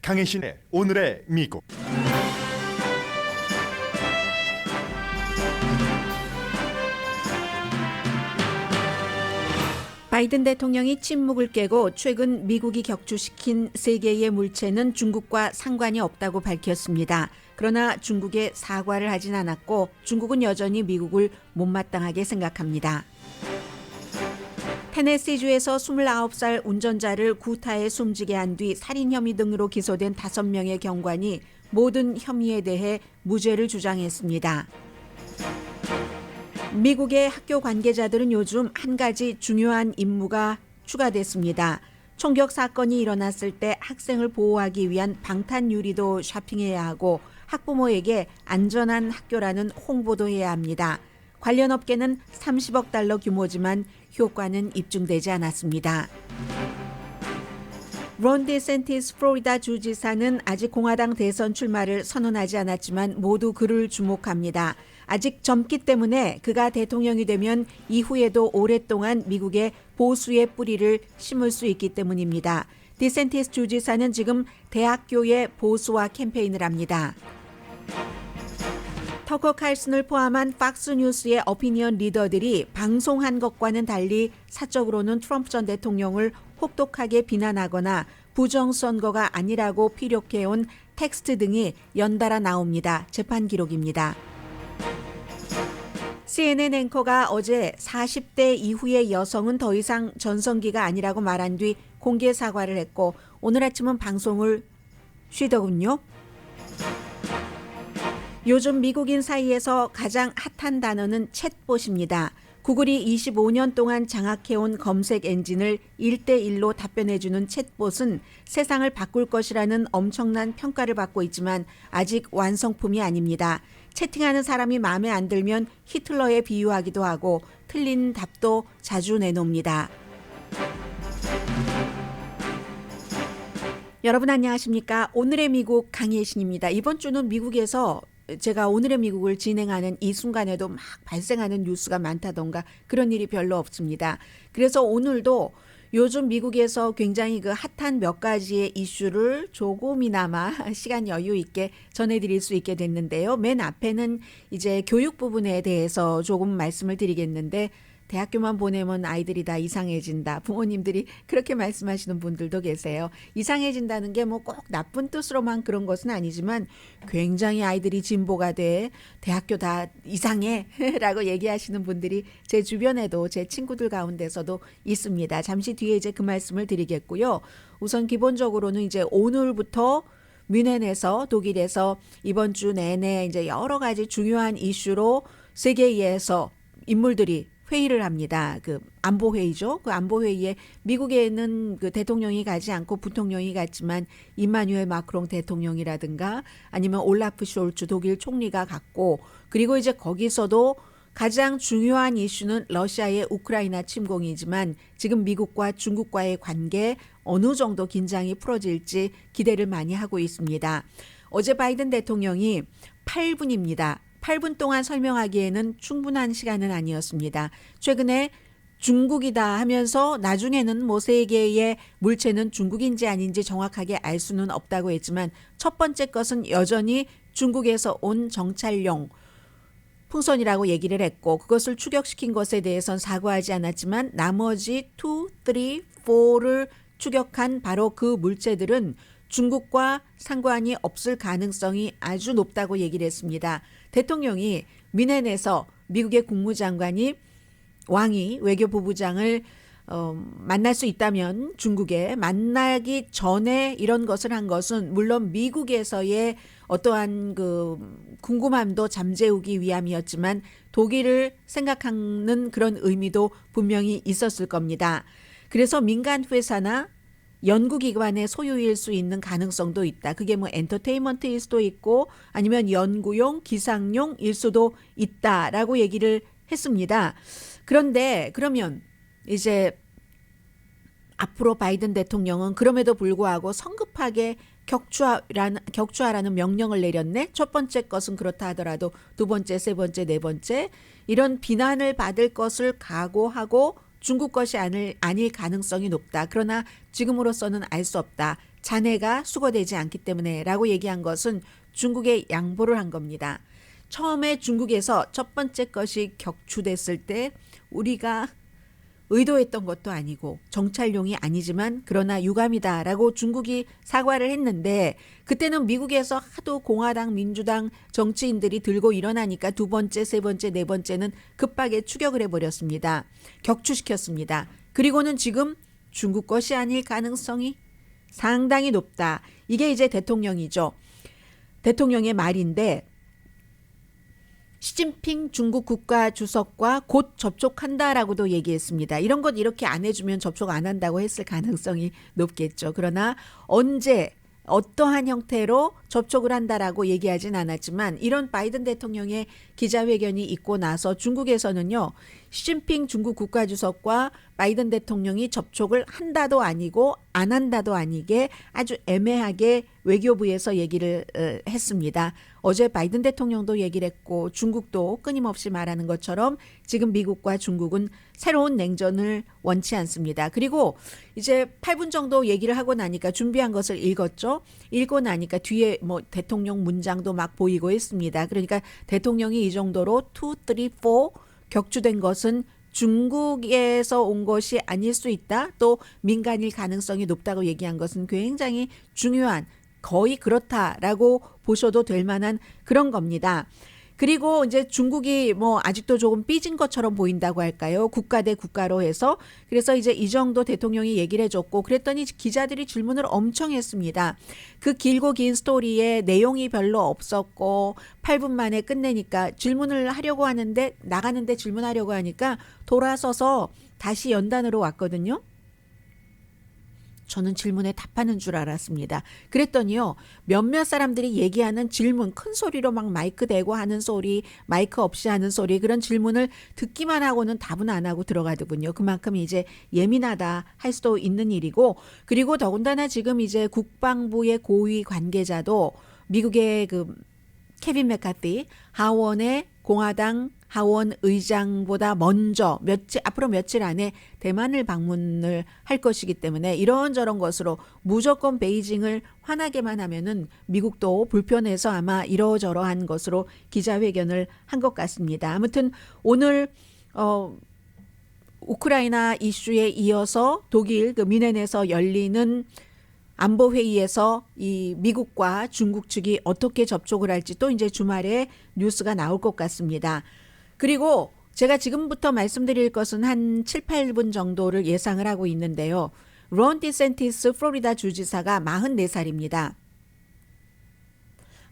강혜신의 오늘의 미국. 바이든 대통령이 침묵을 깨고 최근 미국이 격추시킨 세 개의 물체는 중국과 상관이 없다고 밝혔습니다. 그러나 중국에 사과를 하진 않았고 중국은 여전히 미국을 못마땅하게 생각합니다. 테네시주에서 29살 운전자를 구타에 숨지게 한 뒤 살인 혐의 등으로 기소된 5명의 경관이 모든 혐의에 대해 무죄를 주장했습니다. 미국의 학교 관계자들은 요즘 한 가지 중요한 임무가 추가됐습니다. 총격 사건이 일어났을 때 학생을 보호하기 위한 방탄 유리도 쇼핑해야 하고 학부모에게 안전한 학교라는 홍보도 해야 합니다. 관련 업계는 30억 달러 규모지만 효과는 입증되지 않았습니다. 론 디센티스 플로리다 주지사는 아직 공화당 대선 출마를 선언하지 않았지만 모두 그를 주목합니다. 아직 젊기 때문에 그가 대통령이 되면 이후에도 오랫동안 미국의 보수의 뿌리를 심을 수 있기 때문입니다. 디센티스 주지사는 지금 대학교의 보수화 캠페인을 합니다. 터커 칼슨을 포함한 팍스뉴스의 오피니언 리더들이 방송한 것과는 달리 사적으로는 트럼프 전 대통령을 혹독하게 비난하거나 부정선거가 아니라고 피력해온 텍스트 등이 연달아 나옵니다. 재판 기록입니다. CNN 앵커가 어제 40대 이후의 여성은 더 이상 전성기가 아니라고 말한 뒤 공개 사과를 했고 오늘 아침은 방송을 쉬더군요. 요즘 미국인 사이에서 가장 핫한 단어는 챗봇입니다. 구글이 25년 동안 장악해온 검색 엔진을 1대1로 답변해주는 챗봇은 세상을 바꿀 것이라는 엄청난 평가를 받고 있지만 아직 완성품이 아닙니다. 채팅하는 사람이 마음에 안 들면 히틀러에 비유하기도 하고 틀린 답도 자주 내놓습니다. 여러분 안녕하십니까? 오늘의 미국 강혜신입니다. 이번 주는 미국에서 제가 오늘의 미국을 진행하는 이 순간에도 막 발생하는 뉴스가 많다던가 그런 일이 별로 없습니다. 그래서 오늘도 요즘 미국에서 굉장히 그 핫한 몇 가지의 이슈를 조금이나마 시간 여유 있게 전해드릴 수 있게 됐는데요. 맨 앞에는 이제 교육 부분에 대해서 조금 말씀을 드리겠는데 대학교만 보내면 아이들이 다 이상해진다. 부모님들이 그렇게 말씀하시는 분들도 계세요. 이상해진다는 게 뭐 꼭 나쁜 뜻으로만 그런 것은 아니지만 굉장히 아이들이 진보가 돼 대학교 다 이상해 라고 얘기하시는 분들이 제 주변에도 제 친구들 가운데서도 있습니다. 잠시 뒤에 이제 그 말씀을 드리겠고요. 우선 기본적으로는 이제 오늘부터 뮌헨에서 독일에서 이번 주 내내 이제 여러 가지 중요한 이슈로 세계에서 인물들이 회의를 합니다. 그 안보 회의죠. 그 안보 회의에 미국에는 그 대통령이 가지 않고 부통령이 갔지만 임마누엘 마크롱 대통령이라든가 아니면 올라프 숄츠 독일 총리가 갔고 그리고 이제 거기서도 가장 중요한 이슈는 러시아의 우크라이나 침공이지만 지금 미국과 중국과의 관계 어느 정도 긴장이 풀어질지 기대를 많이 하고 있습니다. 어제 바이든 대통령이 8분입니다. 8분 동안 설명하기에는 충분한 시간은 아니었습니다. 최근에 중국이다 하면서 나중에는 뭐 세계의 물체는 중국인지 아닌지 정확하게 알 수는 없다고 했지만 첫 번째 것은 여전히 중국에서 온 정찰용 풍선이라고 얘기를 했고 그것을 추격시킨 것에 대해서는 사과하지 않았지만 나머지 2, 3, 4를 추격한 바로 그 물체들은 중국과 상관이 없을 가능성이 아주 높다고 얘기를 했습니다. 대통령이 뮌헨에서 미국의 국무장관이 왕이 외교부부장을 만날 수 있다면 중국에 만나기 전에 이런 것을 한 것은 물론 미국에서의 어떠한 그 궁금함도 잠재우기 위함이었지만 독일을 생각하는 그런 의미도 분명히 있었을 겁니다. 그래서 민간 회사나 연구기관의 소유일 수 있는 가능성도 있다. 그게 뭐 엔터테인먼트일 수도 있고 아니면 연구용, 기상용일 수도 있다라고 얘기를 했습니다. 그런데 그러면 이제 앞으로 바이든 대통령은 그럼에도 불구하고 성급하게 격추하라는 명령을 내렸네. 첫 번째 것은 그렇다 하더라도 두 번째, 세 번째, 네 번째 이런 비난을 받을 것을 각오하고 중국 것이 아닐 가능성이 높다. 그러나 지금으로서는 알 수 없다. 잔해가 수거되지 않기 때문에라고 얘기한 것은 중국에 양보를 한 겁니다. 처음에 중국에서 첫 번째 것이 격추됐을 때 우리가 의도했던 것도 아니고 정찰용이 아니지만 그러나 유감이다라고 중국이 사과를 했는데 그때는 미국에서 하도 공화당, 민주당 정치인들이 들고 일어나니까 두 번째, 세 번째, 네 번째는 급하게 추격을 해버렸습니다. 격추시켰습니다. 그리고는 지금 중국 것이 아닐 가능성이 상당히 높다. 이게 이제 대통령이죠. 대통령의 말인데 시진핑 중국 국가주석과 곧 접촉한다라고도 얘기했습니다. 이런 것 이렇게 안 해주면 접촉 안 한다고 했을 가능성이 높겠죠. 그러나 언제 어떠한 형태로 접촉을 한다라고 얘기하진 않았지만 이런 바이든 대통령의 기자회견이 있고 나서 중국에서는요. 시진핑 중국 국가주석과 바이든 대통령이 접촉을 한다도 아니고 안 한다도 아니게 아주 애매하게 외교부에서 얘기를 했습니다. 어제 바이든 대통령도 얘기를 했고 중국도 끊임없이 말하는 것처럼 지금 미국과 중국은 새로운 냉전을 원치 않습니다. 그리고 이제 8분 정도 얘기를 하고 나니까 준비한 것을 읽었죠. 읽고 나니까 뒤에 뭐 대통령 문장도 막 보이고 있습니다. 그러니까 대통령이 이 정도로 2, 3, 4 격추된 것은 중국에서 온 것이 아닐 수 있다. 또 민간일 가능성이 높다고 얘기한 것은 굉장히 중요한 거의 그렇다라고 보셔도 될 만한 그런 겁니다. 그리고 이제 중국이 뭐 아직도 조금 삐진 것처럼 보인다고 할까요? 국가 대 국가로 해서. 그래서 이제 이 정도 대통령이 얘기를 해줬고 그랬더니 기자들이 질문을 엄청 했습니다. 그 길고 긴 스토리에 내용이 별로 없었고 8분 만에 끝내니까 질문을 하려고 하는데 나가는데 질문하려고 하니까 돌아서서 다시 연단으로 왔거든요. 저는 질문에 답하는 줄 알았습니다. 그랬더니요. 몇몇 사람들이 얘기하는 질문, 큰 소리로 막 마이크 대고 하는 소리, 마이크 없이 하는 소리 그런 질문을 듣기만 하고는 답은 안 하고 들어가더군요. 그만큼 이제 예민하다 할 수도 있는 일이고 그리고 더군다나 지금 이제 국방부의 고위 관계자도 미국의 그 케빈 맥카티 하원의 공화당 하원 의장보다 먼저 앞으로 며칠 안에 대만을 방문을 할 것이기 때문에 이런저런 것으로 무조건 베이징을 화나게만 하면은 미국도 불편해서 아마 이러저러한 것으로 기자회견을 한 것 같습니다. 아무튼 오늘 우크라이나 이슈에 이어서 독일 그 뮌헨에서 열리는 안보회의에서 이 미국과 중국 측이 어떻게 접촉을 할지 또 이제 주말에 뉴스가 나올 것 같습니다. 그리고 제가 지금부터 말씀드릴 것은 한 7, 8분 정도를 예상을 하고 있는데요. 론 디센티스 플로리다 주지사가 44살입니다.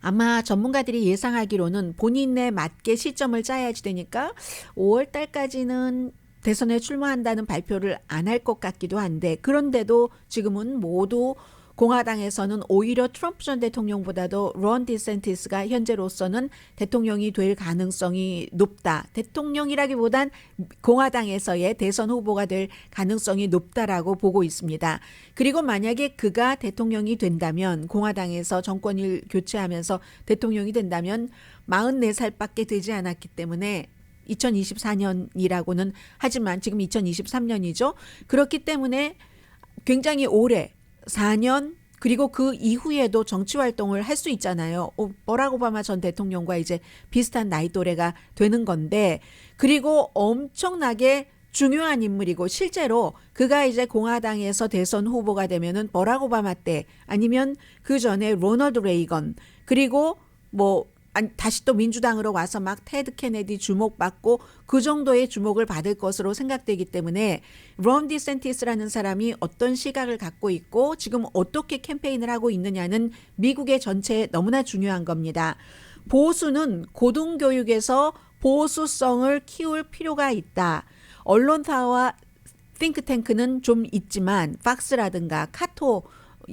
아마 전문가들이 예상하기로는 본인에 맞게 시점을 짜야지 되니까 5월 달까지는 대선에 출마한다는 발표를 안 할 것 같기도 한데 그런데도 지금은 모두 공화당에서는 오히려 트럼프 전 대통령보다도 론 디센티스가 현재로서는 대통령이 될 가능성이 높다. 대통령이라기보단 공화당에서의 대선 후보가 될 가능성이 높다라고 보고 있습니다. 그리고 만약에 그가 대통령이 된다면 공화당에서 정권을 교체하면서 대통령이 된다면 44살밖에 되지 않았기 때문에 2024년이라고는 하지만 지금 2023년이죠. 그렇기 때문에 굉장히 오래 4년 그리고 그 이후에도 정치 활동을 할 수 있잖아요. 버락 오바마 전 대통령과 이제 비슷한 나이 또래가 되는 건데 그리고 엄청나게 중요한 인물이고 실제로 그가 이제 공화당에서 대선 후보가 되면은 버락 오바마 때 아니면 그 전에 로널드 레이건 그리고 뭐 다시 또 민주당으로 와서 막 테드 케네디 주목받고 그 정도의 주목을 받을 것으로 생각되기 때문에 론 디센티스라는 사람이 어떤 시각을 갖고 있고 지금 어떻게 캠페인을 하고 있느냐는 미국의 전체에 너무나 중요한 겁니다. 보수는 고등교육에서 보수성을 키울 필요가 있다. 언론사와 띵크탱크는 좀 있지만 팍스라든가 카토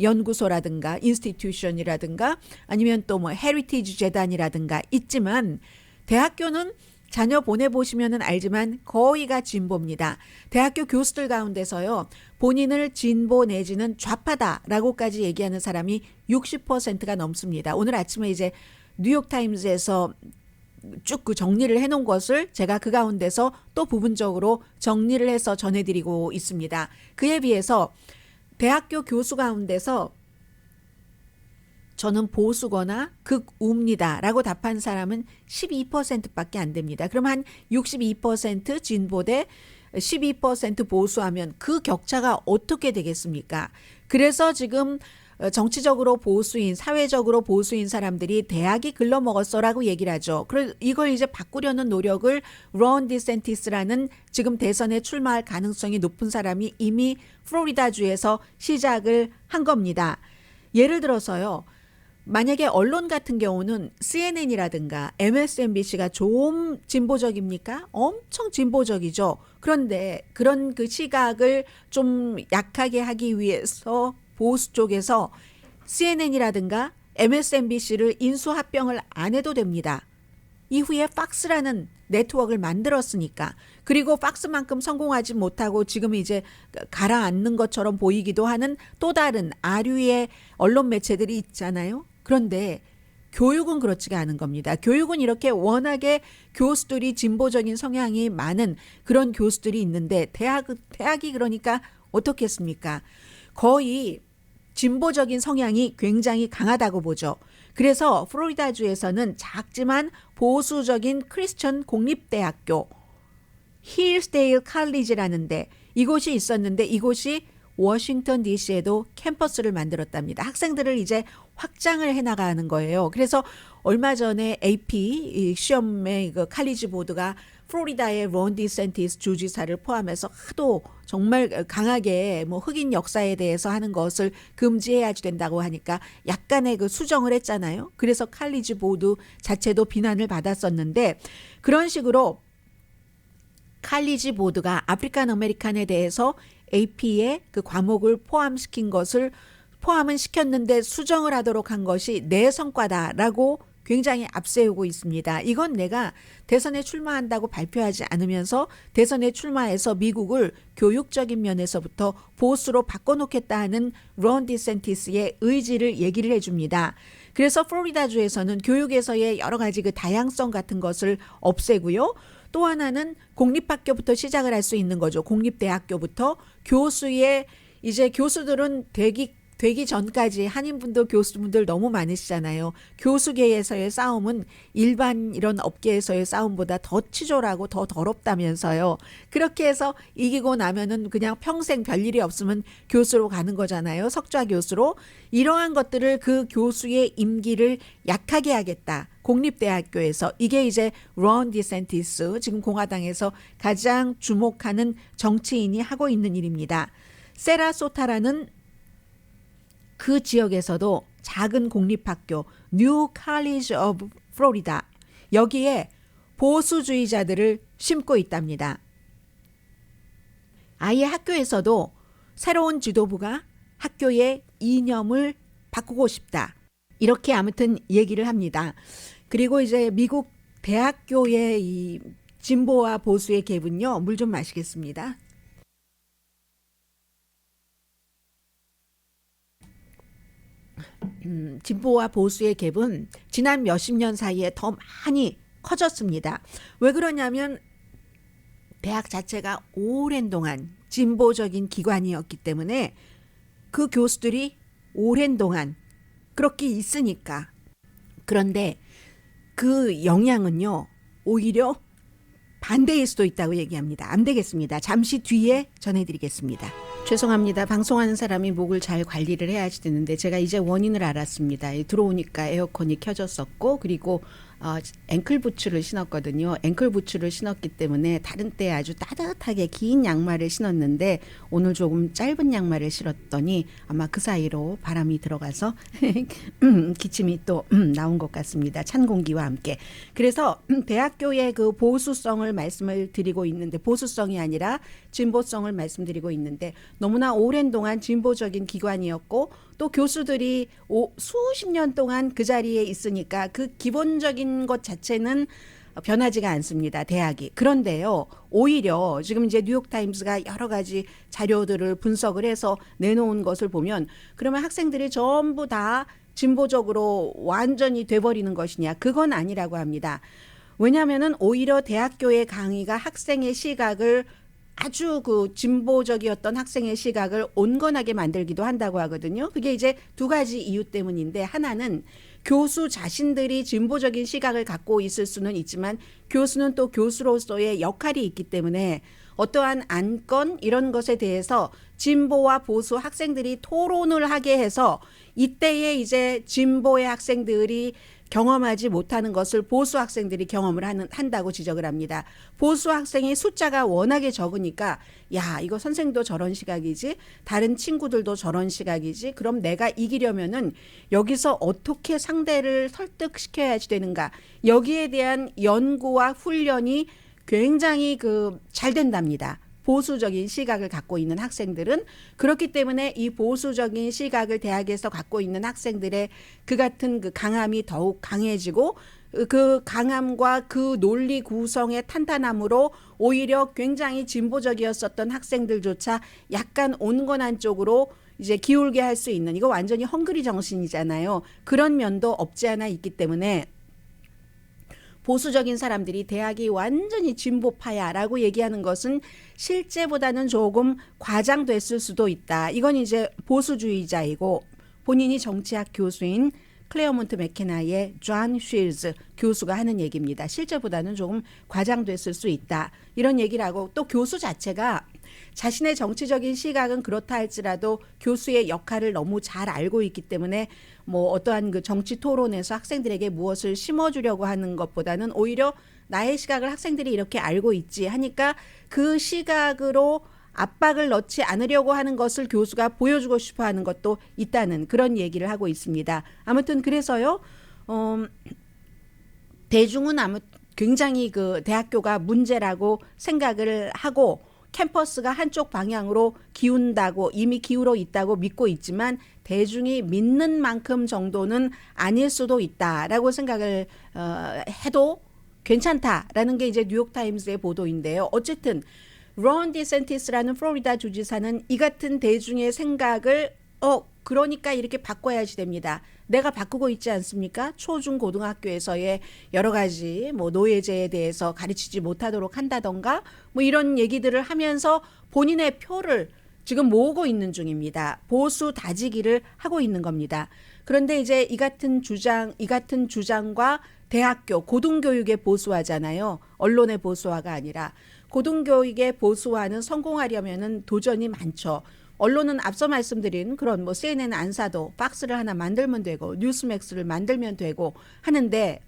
연구소라든가 인스티튜션이라든가 아니면 또 뭐 헤리티지 재단이라든가 있지만 대학교는 자녀 보내보시면은 알지만 거의가 진보입니다. 대학교 교수들 가운데서요. 본인을 진보 내지는 좌파다라고까지 얘기하는 사람이 60%가 넘습니다. 오늘 아침에 이제 뉴욕타임즈에서 쭉 그 정리를 해놓은 것을 제가 그 가운데서 또 부분적으로 정리를 해서 전해드리고 있습니다. 그에 비해서 대학교 교수 가운데서 저는 보수거나 극우입니다라고 답한 사람은 12%밖에 안 됩니다. 그럼 한 62% 진보 대 12% 보수하면 그 격차가 어떻게 되겠습니까? 그래서 지금 정치적으로 보수인, 사회적으로 보수인 사람들이 대학이 글러먹었어라고 얘기를 하죠. 그래서 이걸 이제 바꾸려는 노력을 론 디센티스라는 지금 대선에 출마할 가능성이 높은 사람이 이미 플로리다주에서 시작을 한 겁니다. 예를 들어서요. 만약에 언론 같은 경우는 CNN이라든가 MSNBC가 좀 진보적입니까? 엄청 진보적이죠. 그런데 그런 그 시각을 좀 약하게 하기 위해서 보수 쪽에서 CNN이라든가 MSNBC를 인수합병을 안 해도 됩니다. 이후에 팍스라는 네트워크를 만들었으니까. 그리고 팍스만큼 성공하지 못하고 지금 이제 가라앉는 것처럼 보이기도 하는 또 다른 아류의 언론 매체들이 있잖아요. 그런데 교육은 그렇지가 않은 겁니다. 교육은 이렇게 워낙에 교수들이 진보적인 성향이 많은 그런 교수들이 있는데 대학이 그러니까 어떻겠습니까? 거의 진보적인 성향이 굉장히 강하다고 보죠. 그래서 플로리다주에서는 작지만 보수적인 크리스천 공립대학교 힐스데일 칼리지라는데 이곳이 있었는데 이곳이 워싱턴 DC에도 캠퍼스를 만들었답니다. 학생들을 이제 확장을 해나가는 거예요. 그래서 얼마 전에 AP 시험의 그 칼리지 보드가 플로리다의 론 디센티스 주지사를 포함해서 하도 정말 강하게 뭐 흑인 역사에 대해서 하는 것을 금지해야 된다고 하니까 약간의 그 수정을 했잖아요. 그래서 칼리지 보드 자체도 비난을 받았었는데 그런 식으로 칼리지 보드가 아프리칸 아메리칸에 대해서 AP에 그 과목을 포함은 시켰는데 수정을 하도록 한 것이 내 성과다라고 굉장히 앞세우고 있습니다. 이건 내가 대선에 출마한다고 발표하지 않으면서 대선에 출마해서 미국을 교육적인 면에서부터 보수로 바꿔놓겠다 하는 론 디센티스의 의지를 얘기를 해줍니다. 그래서 플로리다주에서는 교육에서의 여러 가지 그 다양성 같은 것을 없애고요. 또 하나는 공립학교부터 시작을 할 수 있는 거죠. 공립대학교부터 이제 교수들은 되기 전까지 한인분들 교수분들 너무 많으시잖아요. 교수계에서의 싸움은 일반 이런 업계에서의 싸움보다 더 치졸하고 더 더럽다면서요. 그렇게 해서 이기고 나면은 그냥 평생 별일이 없으면 교수로 가는 거잖아요. 석좌 교수로. 이러한 것들을 그 교수의 임기를 약하게 하겠다. 공립대학교에서 이게 이제 론 디센티스 지금 공화당에서 가장 주목하는 정치인이 하고 있는 일입니다. 세라소타라는 그 지역에서도 작은 공립학교 뉴 칼리지 오브 플로리다 여기에 보수주의자들을 심고 있답니다. 아예 학교에서도 새로운 지도부가 학교의 이념을 바꾸고 싶다. 이렇게 아무튼 얘기를 합니다. 그리고 이제 미국 대학교의 이 진보와 보수의 갭은요. 물 좀 마시겠습니다. 진보와 보수의 갭은 지난 몇십 년 사이에 더 많이 커졌습니다. 왜 그러냐면 대학 자체가 오랜 동안 진보적인 기관이었기 때문에 그 교수들이 오랜 동안 그렇게 있으니까. 그런데 그 영향은요 오히려 반대일 수도 있다고 얘기합니다. 안 되겠습니다. 잠시 뒤에 전해드리겠습니다. 죄송합니다. 방송하는 사람이 목을 잘 관리를 해야지 되는데 제가 이제 원인을 알았습니다. 들어오니까 에어컨이 켜졌었고 그리고 앵클 부츠를 신었거든요. 앵클 부츠를 신었기 때문에 다른 때 아주 따뜻하게 긴 양말을 신었는데 오늘 조금 짧은 양말을 신었더니 아마 그 사이로 바람이 들어가서 기침이 또 나온 것 같습니다. 찬 공기와 함께. 그래서 대학교의 그 보수성을 말씀을 드리고 있는데 보수성이 아니라 진보성을 말씀드리고 있는데 너무나 오랜 동안 진보적인 기관이었고 또 교수들이 수십 년 동안 그 자리에 있으니까 그 기본적인 것 자체는 변하지가 않습니다. 대학이. 그런데요. 오히려 지금 이제 뉴욕타임스가 여러 가지 자료들을 분석을 해서 내놓은 것을 보면 그러면 학생들이 전부 다 진보적으로 완전히 돼버리는 것이냐. 그건 아니라고 합니다. 왜냐하면은 오히려 대학교의 강의가 학생의 시각을 아주 그 진보적이었던 학생의 시각을 온건하게 만들기도 한다고 하거든요. 그게 이제 두 가지 이유 때문인데, 하나는 교수 자신들이 진보적인 시각을 갖고 있을 수는 있지만 교수는 또 교수로서의 역할이 있기 때문에 어떠한 안건 이런 것에 대해서 진보와 보수 학생들이 토론을 하게 해서 이때에 이제 진보의 학생들이 경험하지 못하는 것을 보수 학생들이 경험을 한다고 지적을 합니다. 보수 학생이 숫자가 워낙에 적으니까 야, 이거 선생도 저런 시각이지, 다른 친구들도 저런 시각이지, 그럼 내가 이기려면은 여기서 어떻게 상대를 설득시켜야지 되는가, 여기에 대한 연구와 훈련이 굉장히 잘 된답니다. 보수적인 시각을 갖고 있는 학생들은. 그렇기 때문에 이 보수적인 시각을 대학에서 갖고 있는 학생들의 그 같은 그 강함이 더욱 강해지고, 그 강함과 그 논리 구성의 탄탄함으로 오히려 굉장히 진보적이었었던 학생들조차 약간 온건한 쪽으로 이제 기울게 할 수 있는, 이거 완전히 헝그리 정신이잖아요. 그런 면도 없지 않아 있기 때문에 보수적인 사람들이 대학이 완전히 진보파야라고 얘기하는 것은 실제보다는 조금 과장됐을 수도 있다. 이건 이제 보수주의자이고 본인이 정치학 교수인 클레어몬트 맥케나의 존 쉴즈 교수가 하는 얘기입니다. 실제보다는 조금 과장됐을 수 있다. 이런 얘기를 하고, 또 교수 자체가 자신의 정치적인 시각은 그렇다 할지라도 교수의 역할을 너무 잘 알고 있기 때문에 뭐 어떠한 그 정치 토론에서 학생들에게 무엇을 심어주려고 하는 것보다는 오히려 나의 시각을 학생들이 이렇게 알고 있지 하니까 그 시각으로 압박을 넣지 않으려고 하는 것을 교수가 보여주고 싶어 하는 것도 있다는 그런 얘기를 하고 있습니다. 아무튼 그래서요, 대중은 굉장히 그 대학교가 문제라고 생각을 하고 캠퍼스가 한쪽 방향으로 기운다고, 이미 기울어 있다고 믿고 있지만 대중이 믿는 만큼 정도는 아닐 수도 있다라고 생각을 해도 괜찮다라는 게 이제 뉴욕타임스의 보도인데요. 어쨌든 론 디센티스라는 플로리다 주지사는 이 같은 대중의 생각을 그러니까 이렇게 바꿔야지 됩니다. 내가 바꾸고 있지 않습니까? 초중 고등학교에서의 여러 가지 뭐 노예제에 대해서 가르치지 못하도록 한다던가 뭐 이런 얘기들을 하면서 본인의 표를 지금 모으고 있는 중입니다. 보수 다지기를 하고 있는 겁니다. 그런데 이제 이 같은 주장과 대학교, 고등교육의 보수화잖아요. 언론의 보수화가 아니라 고등교육의 보수화는 성공하려면은 도전이 많죠. 언론은 앞서 말씀드린 그런 뭐 CNN 안 사도 박스를 하나 만들면 되고 뉴스맥스를 만들면 되고 하는데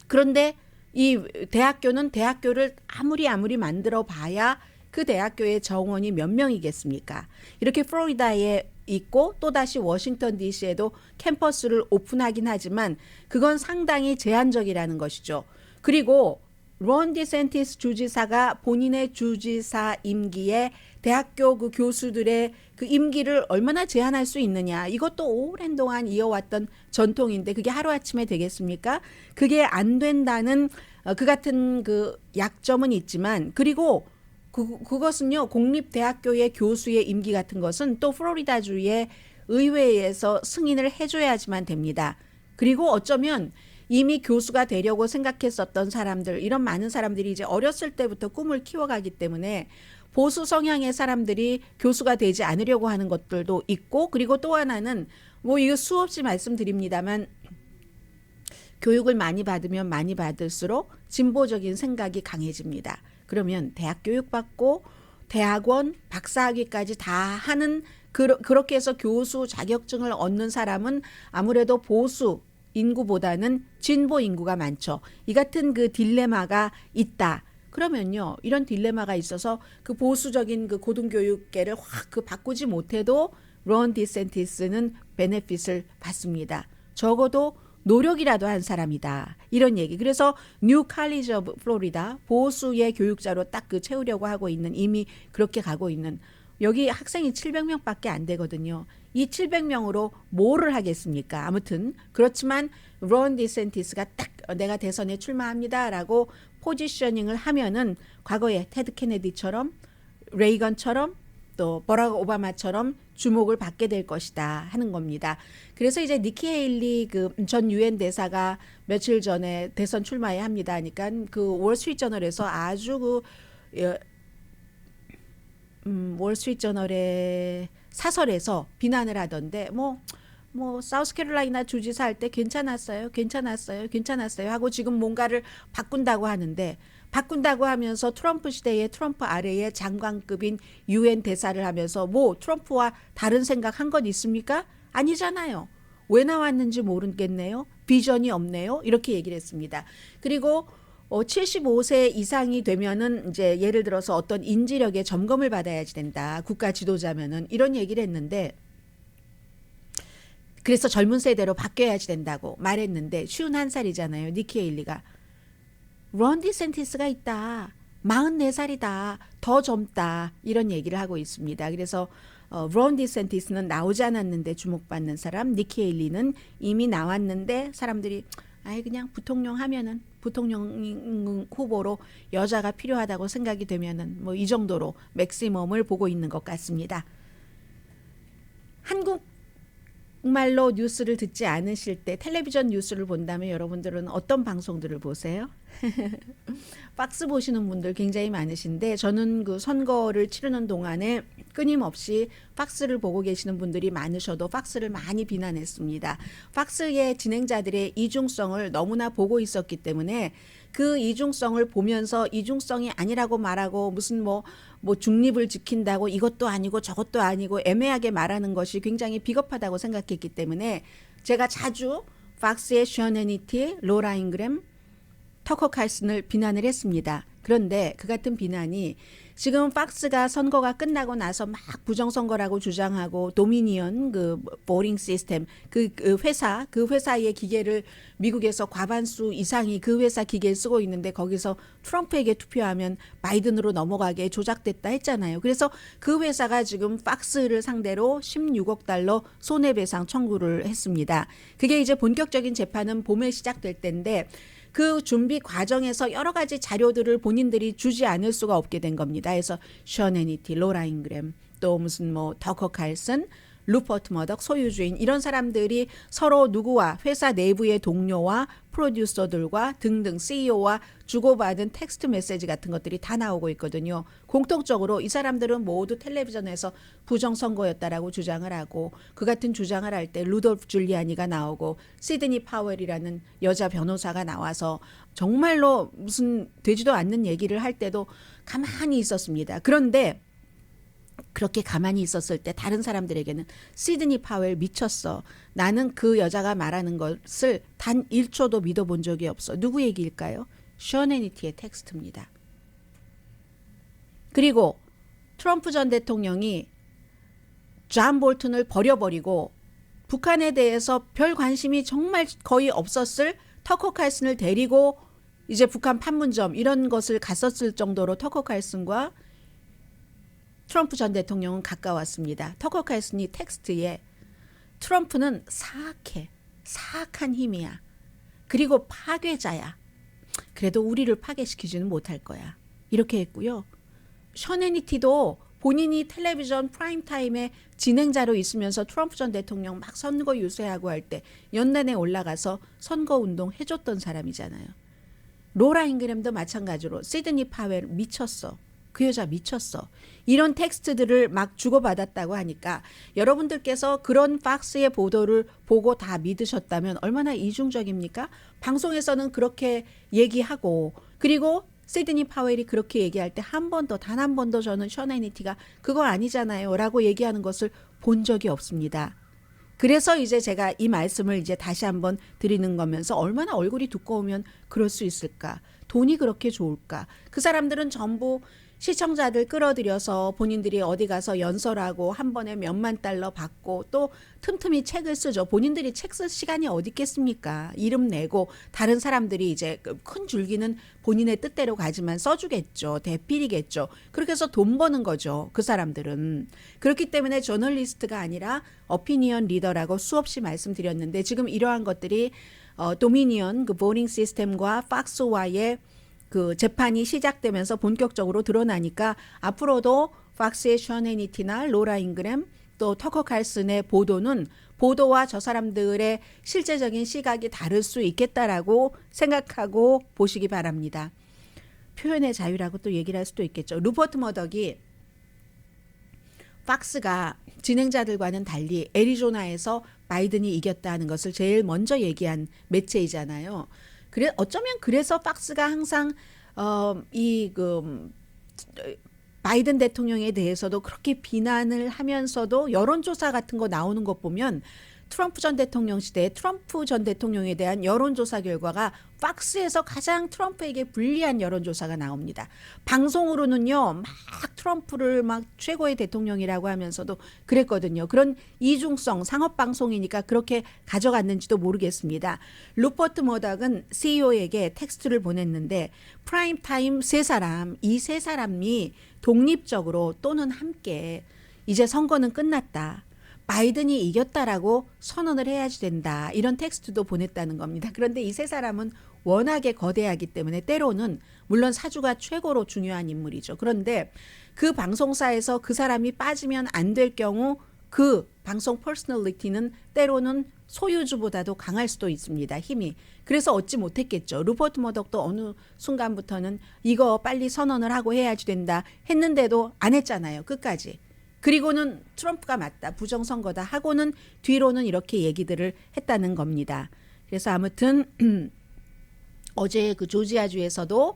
그런데 이 대학교는 대학교를 아무리 만들어 봐야 그 대학교의 정원이 몇 명이겠습니까? 이렇게 플로리다에 있고 또다시 워싱턴 DC에도 캠퍼스를 오픈하긴 하지만 그건 상당히 제한적이라는 것이죠. 그리고 론 디센티스 주지사가 본인의 주지사 임기에 대학교 그 교수들의 그 임기를 얼마나 제한할 수 있느냐, 이것도 오랜 동안 이어왔던 전통인데 그게 하루아침에 되겠습니까? 그게 안 된다는 그 같은 그 약점은 있지만, 그리고 그것은요, 공립대학교의 교수의 임기 같은 것은 또 플로리다주의 의회에서 승인을 해줘야지만 됩니다. 그리고 어쩌면 이미 교수가 되려고 생각했었던 사람들, 이런 많은 사람들이 이제 어렸을 때부터 꿈을 키워가기 때문에 보수 성향의 사람들이 교수가 되지 않으려고 하는 것들도 있고, 그리고 또 하나는 뭐 이거 수없이 말씀드립니다만 교육을 많이 받으면 많이 받을수록 진보적인 생각이 강해집니다. 그러면 대학 교육 받고 대학원 박사학위까지 다 하는 그렇게 해서 교수 자격증을 얻는 사람은 아무래도 보수 인구보다는 진보 인구가 많죠. 이 같은 그 딜레마가 있다. 그러면요, 이런 딜레마가 있어서 그 보수적인 그 고등교육계를 확 바꾸지 못해도 론 디센티스는 베네핏을 받습니다. 적어도 노력이라도 한 사람이다. 이런 얘기. 그래서 뉴 칼리지 오브 플로리다 보수의 교육자로 딱 채우려고 하고 있는, 이미 그렇게 가고 있는, 여기 학생이 700명밖에 안 되거든요. 이 700명으로 뭐를 하겠습니까? 아무튼 그렇지만 론 디센티스가 딱 내가 대선에 출마합니다라고 포지셔닝을 하면은 과거에 테드 케네디처럼 레이건처럼 또 버락 오바마처럼 주목을 받게 될 것이다 하는 겁니다. 그래서 이제 니키 헤일리 그 전 유엔 대사가 며칠 전에 대선 출마에 합니다 하니까 그 월스트리트저널에서 아주 월스트리트저널의 사설에서 비난을 하던데 뭐 사우스캐롤라이나 주지사 할 때 괜찮았어요 하고 지금 뭔가를 바꾼다고 하는데, 바꾼다고 하면서 트럼프 시대에 트럼프 아래에 장관급인 유엔 대사를 하면서 뭐 트럼프와 다른 생각한 것 있습니까? 아니잖아요. 왜 나왔는지 모르겠네요. 비전이 없네요. 이렇게 얘기를 했습니다. 그리고 75세 이상이 되면은 이제 예를 들어서 어떤 인지력의 점검을 받아야지 된다. 국가 지도자면은 이런 얘기를 했는데, 그래서 젊은 세대로 바뀌어야지 된다고 말했는데 51살이잖아요. 니키 헤일리가. 론 디센티스가 있다. 44살이다. 더 젊다. 이런 얘기를 하고 있습니다. 그래서 론 디센티스는 나오지 않았는데 주목받는 사람, 니키 헤일리는 이미 나왔는데 사람들이 그냥 부통령 하면은 부통령 후보로 여자가 필요하다고 생각이 되면은 뭐 이 정도로 맥시멈을 보고 있는 것 같습니다. 한국말로 뉴스를 듣지 않으실 때 텔레비전 뉴스를 본다면 여러분들은 어떤 방송들을 보세요? 박스 보시는 분들 굉장히 많으신데, 저는 그 선거를 치르는 동안에 끊임없이 박스를 보고 계시는 분들이 많으셔도 박스를 많이 비난했습니다. 박스의 진행자들의 이중성을 너무나 보고 있었기 때문에 그 이중성을 보면서 이중성이 아니라고 말하고 무슨 뭐 중립을 지킨다고 이것도 아니고 저것도 아니고 애매하게 말하는 것이 굉장히 비겁하다고 생각했기 때문에 제가 자주 박스의 션 해니티, 로라 잉그램, 터커 칼슨을 비난을 했습니다. 그런데 그 같은 비난이 지금 박스가 선거가 끝나고 나서 막 부정선거라고 주장하고 도미니언 그 보링 시스템 그 회사의 기계를 미국에서 과반수 이상이 그 회사 기계를 쓰고 있는데 거기서 트럼프에게 투표하면 바이든으로 넘어가게 조작됐다 했잖아요. 그래서 그 회사가 지금 박스를 상대로 16억 달러 손해배상 청구를 했습니다. 그게 이제 본격적인 재판은 봄에 시작될 텐데 그 준비 과정에서 여러 가지 자료들을 본인들이 주지 않을 수가 없게 된 겁니다. 그래서 션 해니티, 로라 잉그램, 또 무슨 뭐 터커 칼슨, 루퍼트 머덕 소유주인 이런 사람들이 서로 누구와 회사 내부의 동료와 프로듀서들과 등등 CEO와 주고받은 텍스트 메시지 같은 것들이 다 나오고 있거든요. 공통적으로 이 사람들은 모두 텔레비전에서 부정선거였다라고 주장을 하고, 그 같은 주장을 할 때 루돌프 줄리아니가 나오고 시드니 파웰이라는 여자 변호사가 나와서 정말로 무슨 되지도 않는 얘기를 할 때도 가만히 있었습니다. 그런데 그렇게 가만히 있었을 때 다른 사람들에게는 시드니 파웰 미쳤어. 나는 그 여자가 말하는 것을 단 1초도 믿어본 적이 없어. 누구 얘기일까요? 션 해니티의 텍스트입니다. 그리고 트럼프 전 대통령이 존 볼튼을 버려버리고 북한에 대해서 별 관심이 정말 거의 없었을 터커 칼슨을 데리고 이제 북한 판문점 이런 것을 갔었을 정도로 터커 칼슨과 트럼프 전 대통령은 가까웠습니다. 터커 칼슨이 텍스트에 트럼프는 사악한 힘이야. 그리고 파괴자야. 그래도 우리를 파괴시키지는 못할 거야. 이렇게 했고요. 션 해니티도 본인이 텔레비전 프라임타임에 진행자로 있으면서 트럼프 전 대통령 막 선거 유세하고 할 때 연단에 올라가서 선거운동 해줬던 사람이잖아요. 로라 잉그램도 마찬가지로 시드니 파웰 미쳤어. 그 여자 미쳤어. 이런 텍스트들을 막 주고받았다고 하니까 여러분들께서 그런 박스의 보도를 보고 다 믿으셨다면 얼마나 이중적입니까? 방송에서는 그렇게 얘기하고, 그리고 시드니 파웰이 그렇게 얘기할 때 단 한 번도 저는 션 해니티가 그거 아니잖아요 라고 얘기하는 것을 본 적이 없습니다. 그래서 이제 제가 이 말씀을 이제 다시 한번 드리는 거면서 얼마나 얼굴이 두꺼우면 그럴 수 있을까? 돈이 그렇게 좋을까? 그 사람들은 전부 시청자들 끌어들여서 본인들이 어디 가서 연설하고 한 번에 몇만 달러 받고 또 틈틈이 책을 쓰죠. 본인들이 책 쓸 시간이 어디 있겠습니까? 이름 내고 다른 사람들이 이제 큰 줄기는 본인의 뜻대로 가지만 써주겠죠. 대필이겠죠. 그렇게 해서 돈 버는 거죠. 그 사람들은. 그렇기 때문에 저널리스트가 아니라 어피니언 리더라고 수없이 말씀드렸는데 지금 이러한 것들이 도미니언 그 보링 시스템과 팍스와의 그 재판이 시작되면서 본격적으로 드러나니까 앞으로도 팍스의 션 해니티나 로라 잉그램 또 터커 칼슨의 보도는 보도와 저 사람들의 실제적인 시각이 다를 수 있겠다라고 생각하고 보시기 바랍니다. 표현의 자유라고 또 얘기를 할 수도 있겠죠. 루퍼트 머덕이 팍스가 진행자들과는 달리 애리조나에서 바이든이 이겼다는 것을 제일 먼저 얘기한 매체이잖아요. 그래 어쩌면 그래서 팍스가 항상 바이든 대통령에 대해서도 그렇게 비난을 하면서도 여론조사 같은 거 나오는 것 보면 트럼프 전 대통령 시대에 트럼프 전 대통령에 대한 여론조사 결과가 팍스에서 가장 트럼프에게 불리한 여론조사가 나옵니다. 방송으로는요, 막 트럼프를 막 최고의 대통령이라고 하면서도 그랬거든요. 그런 이중성, 상업방송이니까 그렇게 가져갔는지도 모르겠습니다. 루퍼트 머덕은 CEO에게 텍스트를 보냈는데 프라임타임 세 사람, 이 세 사람이 독립적으로 또는 함께 이제 선거는 끝났다. 바이든이 이겼다라고 선언을 해야지 된다. 이런 텍스트도 보냈다는 겁니다. 그런데 이 세 사람은 워낙에 거대하기 때문에 때로는 물론 사주가 최고로 중요한 인물이죠. 그런데 그 방송사에서 그 사람이 빠지면 안 될 경우 그 방송 퍼스널리티는 때로는 소유주보다도 강할 수도 있습니다. 힘이. 그래서 얻지 못했겠죠. 루퍼트 머덕도 어느 순간부터는 이거 빨리 선언을 하고 해야지 된다 했는데도 안 했잖아요. 끝까지. 그리고는 트럼프가 맞다, 부정선거다 하고는 뒤로는 이렇게 얘기들을 했다는 겁니다. 그래서 아무튼 어제 그 조지아주에서도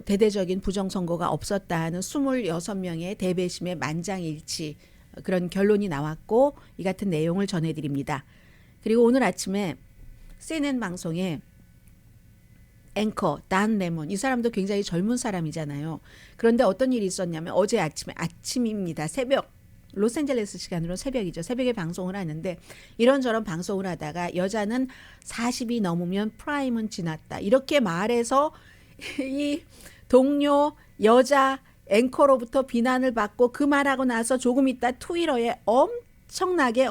대대적인 부정선거가 없었다는 26명의 대배심의 만장일치 그런 결론이 나왔고 이 같은 내용을 전해드립니다. 그리고 오늘 아침에 CNN 방송에 앵커 단 레몬, 이 사람도 굉장히 젊은 사람이잖아요. 그런데 어떤 일이 있었냐면 어제 아침입니다. 새벽, 로스앤젤레스 시간으로 새벽이죠. 새벽에 방송을 하는데 이런저런 방송을 하다가 여자는 40이 넘으면 프라임은 지났다. 이렇게 말해서 이 동료 여자 앵커로부터 비난을 받고 그 말하고 나서 조금 있다 트위터에 엄청나게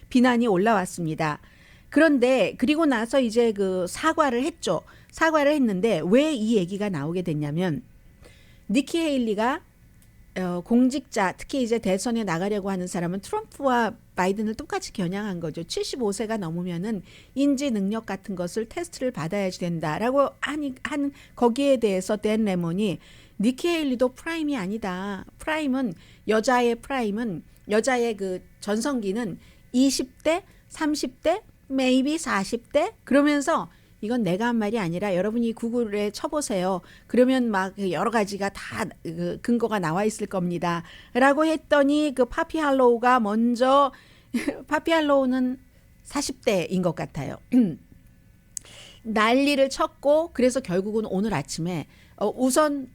비난이 올라왔습니다. 그런데 그리고 나서 이제 그 사과를 했죠. 사과를 했는데 왜 이 얘기가 나오게 됐냐면 니키 헤일리가 공직자 특히 이제 대선에 나가려고 하는 사람은 트럼프와 바이든을 똑같이 겨냥한 거죠. 75세가 넘으면은 인지 능력 같은 것을 테스트를 받아야지 된다라고 한 거기에 대해서 댄 레몬이 니키 헤일리도 프라임이 아니다. 여자의 그 전성기는 20대, 30대, maybe 40대 그러면서 이건 내가 한 말이 아니라 여러분이 구글에 쳐보세요. 그러면 막 여러 가지가 다 근거가 나와 있을 겁니다. 라고 했더니 그 파피 할로우가 먼저 파피 할로우는 40대인 것 같아요. 난리를 쳤고 그래서 결국은 오늘 아침에 우선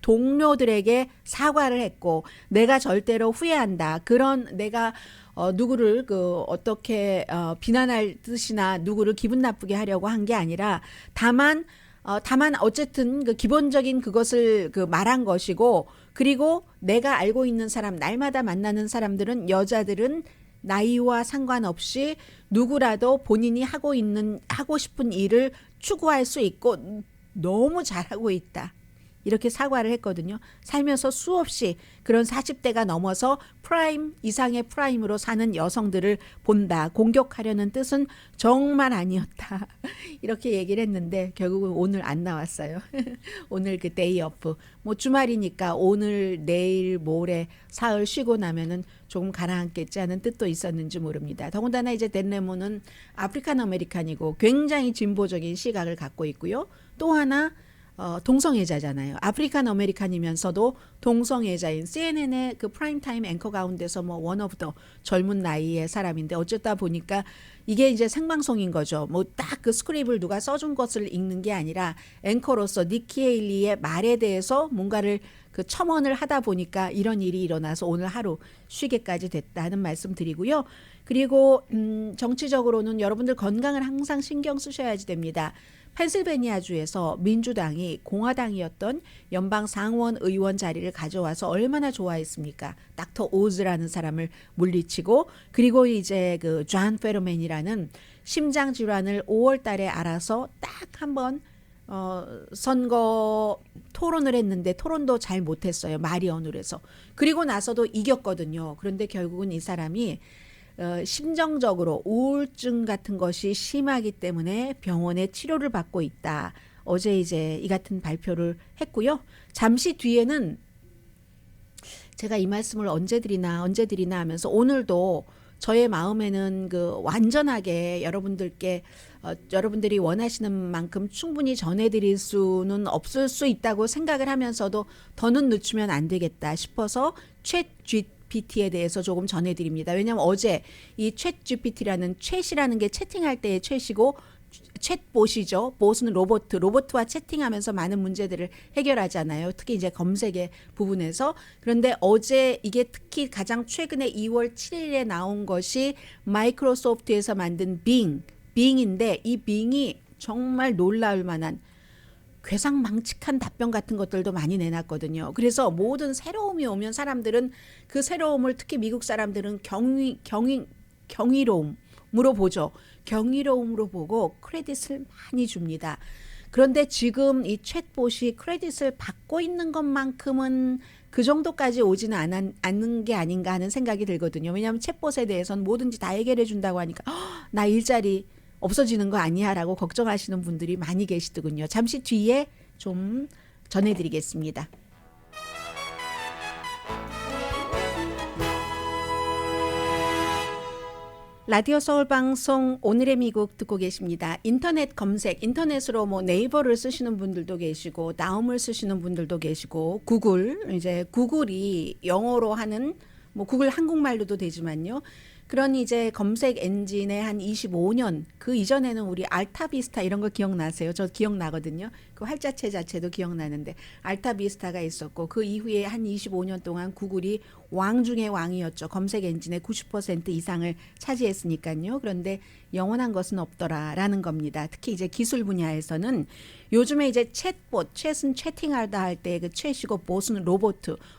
동료들에게 사과를 했고 내가 절대로 후회한다. 그런 내가 누구를 어떻게 비난할 뜻이나 누구를 기분 나쁘게 하려고 한 게 아니라 다만 어쨌든 그 기본적인 그것을 말한 것이고 그리고 내가 알고 있는 사람 날마다 만나는 사람들은 여자들은 나이와 상관없이 누구라도 본인이 하고 싶은 일을 추구할 수 있고 너무 잘하고 있다. 이렇게 사과를 했거든요. 살면서 수없이 그런 40대가 넘어서 프라임 이상의 프라임으로 사는 여성들을 본다. 공격하려는 뜻은 정말 아니었다. 이렇게 얘기를 했는데 결국은 오늘 안 나왔어요. 오늘 그 데이 오프. 뭐 주말이니까 오늘 내일 모레 사흘 쉬고 나면은 조금 가라앉겠지 하는 뜻도 있었는지 모릅니다. 더군다나 이제 댄 레몬은 아프리칸 아메리칸이고 굉장히 진보적인 시각을 갖고 있고요. 또 하나 동성애자잖아요. 아프리칸 아메리칸이면서도 동성애자인 CNN의 그 프라임타임 앵커 가운데서 뭐 원 오브 더 젊은 나이의 사람인데 어쩌다 보니까 이게 이제 생방송인 거죠. 뭐 딱 그 스크립을 누가 써준 것을 읽는 게 아니라 앵커로서 니키 헤일리의 말에 대해서 뭔가를 그 첨언을 하다 보니까 이런 일이 일어나서 오늘 하루 쉬게까지 됐다는 말씀 드리고요. 그리고 정치적으로는 여러분들 건강을 항상 신경 쓰셔야지 됩니다. 펜실베니아주에서 민주당이 공화당이었던 연방 상원 의원 자리를 가져와서 얼마나 좋아했습니까? 닥터 오즈라는 사람을 물리치고 그리고 이제 그 존 페로맨이라는 심장 질환을 5월 달에 알아서 딱 한번 선거 토론을 했는데 토론도 잘 못했어요. 마리언으로서. 그리고 나서도 이겼거든요. 그런데 결국은 이 사람이 심정적으로 우울증 같은 것이 심하기 때문에 병원에 치료를 받고 있다. 어제 이제 이 같은 발표를 했고요. 잠시 뒤에는 제가 이 말씀을 언제 드리나 하면서 오늘도 저의 마음에는 그 완전하게 여러분들께 여러분들이 원하시는 만큼 충분히 전해드릴 수는 없을 수 있다고 생각을 하면서도 더는 늦추면 안 되겠다 싶어서 챗 GPT에 대해서 조금 전해드립니다. 왜냐하면 어제 이 챗 GPT라는 챗이라는 게 채팅할 때의 챗이고 챗봇이죠. 봇은 로봇과 채팅하면서 많은 문제들을 해결하잖아요. 특히 이제 검색의 부분에서. 그런데 어제 이게 특히 가장 최근에 2월 7일에 나온 것이 마이크로소프트에서 만든 빙인데 이 빙이 정말 놀라울 만한 괴상망측한 답변 같은 것들도 많이 내놨거든요. 그래서 모든 새로움이 오면 사람들은 그 새로움을 특히 미국 사람들은 경이로움으로 보죠. 경이로움으로 보고 크레딧을 많이 줍니다. 그런데 지금 이 챗봇이 크레딧을 받고 있는 것만큼은 그 정도까지 오지는 않는 게 아닌가 하는 생각이 들거든요. 왜냐하면 챗봇에 대해서는 뭐든지 다 해결해 준다고 하니까 나 일자리 없어지는 거 아니야 라고 걱정하시는 분들이 많이 계시더군요. 잠시 뒤에 좀 전해드리겠습니다. 라디오 서울 방송 오늘의 미국 듣고 계십니다. 인터넷 검색, 인터넷으로 뭐 네이버를 쓰시는 분들도 계시고 나움을 쓰시는 분들도 계시고 이제 구글이 영어로 하는 뭐 구글 한국말로도 되지만요. 그런 이제 검색 엔진의 한 25년 그 이전에는 우리 알타비스타 이런 거 기억나세요? 저 기억나거든요. 그 활자체 자체도 기억나는데 알타비스타가 있었고 그 이후에 한 25년 동안 구글이 왕 중의 왕이었죠. 검색 엔진의 90% 이상을 차지했으니까요. 그런데 영원한 것은 없더라라는 겁니다. 특히 이제 기술 분야에서는 요즘에 이제 챗은 채팅하다 할 때 그 챗이고 봇은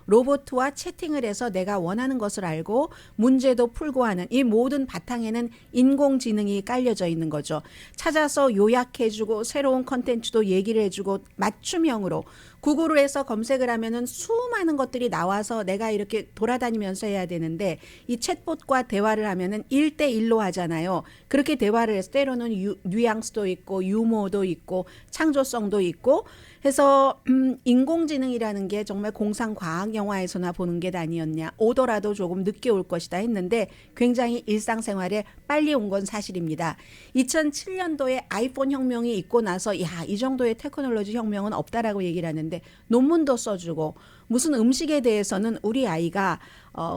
로봇과 채팅을 해서 내가 원하는 것을 알고 문제도 풀고 하는 이 모든 바탕에는 인공지능이 깔려져 있는 거죠. 찾아서 요약해주고 새로운 컨텐츠도 얘기를 해주고 맞춤형으로 구글을 해서 검색을 하면은 수많은 것들이 나와서 내가 이렇게 돌아다니면서 해야 되는데 이 챗봇과 대화를 하면은 1대1로 하잖아요. 그렇게 대화를 해서 때로는 뉘앙스도 있고 유머도 있고 창조성도 있고 해서 인공지능이라는 게 정말 공상과학 영화에서나 보는 게 아니었냐. 오더라도 조금 늦게 올 것이다 했는데 굉장히 일상생활에 빨리 온 건 사실입니다. 2007년도에 아이폰 혁명이 있고 나서 이 정도의 테크놀로지 혁명은 없다라고 얘기를 하는데 논문도 써주고 무슨 음식에 대해서는 우리 아이가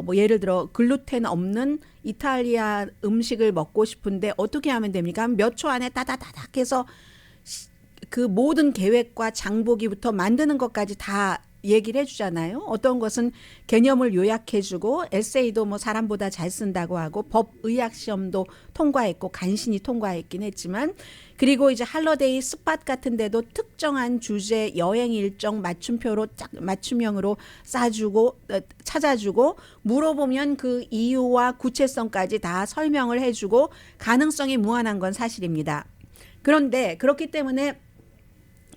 뭐 예를 들어 글루텐 없는 이탈리아 음식을 먹고 싶은데 어떻게 하면 됩니까? 몇 초 안에 따다다닥 해서 그 모든 계획과 장보기부터 만드는 것까지 다 얘기를 해주잖아요. 어떤 것은 개념을 요약해주고 에세이도 뭐 사람보다 잘 쓴다고 하고 법의학 시험도 통과했고 간신히 통과했긴 했지만 그리고 이제 할러데이 스팟 같은 데도 특정한 주제 여행 일정 맞춤형으로 싸주고 찾아주고 물어보면 그 이유와 구체성까지 다 설명을 해주고 가능성이 무한한 건 사실입니다. 그런데 그렇기 때문에